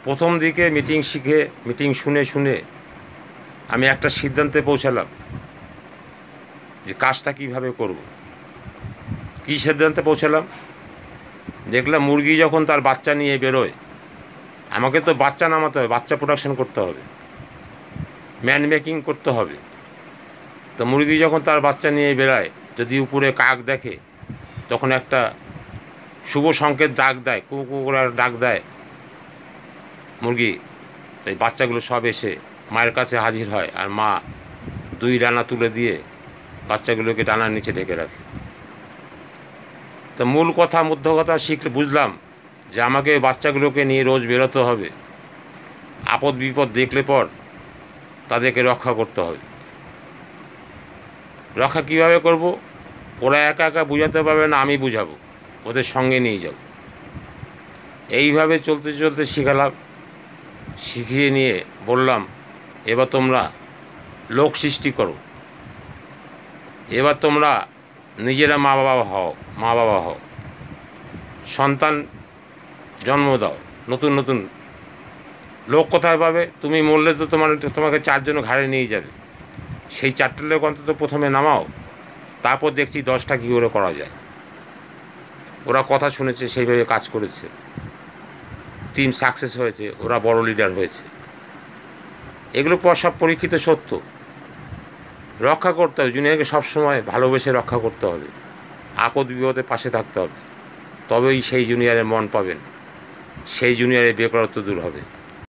প্রথম দিকে মিটিং শুনে আমি একটা সিদ্ধান্তে পৌঁছালাম যে কাজটা কীভাবে করব। কী সিদ্ধান্তে পৌঁছালাম? দেখলাম মুরগি যখন তার বাচ্চা নিয়ে বেরোয়, আমাকে তো বাচ্চা নামাতে হবে, বাচ্চা প্রোডাকশন করতে হবে, ম্যান মেকিং করতে হবে। তো মুরগি যখন তার বাচ্চা নিয়ে বেরোয়, যদি উপরে কাক দেখে তখন একটা শুভ সংকেত ডাক দেয়, কু কু করে ডাক দেয় মুরগি। তাই বাচ্চাগুলো সব এসে মায়ের কাছে হাজির হয়, আর মা 2 ডানা তুলে দিয়ে বাচ্চাগুলোকে ডানার নিচে ঢেকে রাখে। তো মূল কথা মধ্য কথা বুঝলাম যে আমাকে বাচ্চাগুলোকে নিয়ে রোজ বেরোতে হবে, আপদ বিপদ দেখলে পর তাদেরকে রক্ষা করতে হবে। রক্ষা কীভাবে করব? ওরা একা একা বুঝাতে পারবে না, আমি বুঝাবো, ওদের সঙ্গে নিয়ে যাব। এইভাবে চলতে চলতে শিখালাম। শিখিয়ে নিয়ে বললাম, এবার তোমরা লোক সৃষ্টি করো, এবার তোমরা নিজেরা মা বাবা হও, সন্তান জন্ম দাও, নতুন নতুন লোক কোথায় পাবে? তুমি মরলে তো তোমাকে 4 জন ঘাড়ে নিয়ে যাবে, সেই 4টে লোক অন্তত প্রথমে নামাও, তারপর দেখছি 10টা কী করে করা যায়। ওরা কথা শুনেছে, সেইভাবে কাজ করেছে, টিম সাকসেস হয়েছে, ওরা বড় লিডার হয়েছে। এগুলো সব পরীক্ষিত সত্য। রক্ষা করতে হবে, জুনিয়রকে সবসময় ভালোবেসে রক্ষা করতে হবে, আপদ বিপদে পাশে থাকতে হবে, তবেই সেই জুনিয়রের মন পাবেন, সেই জুনিয়রের বেকারত্ব দূর হবে।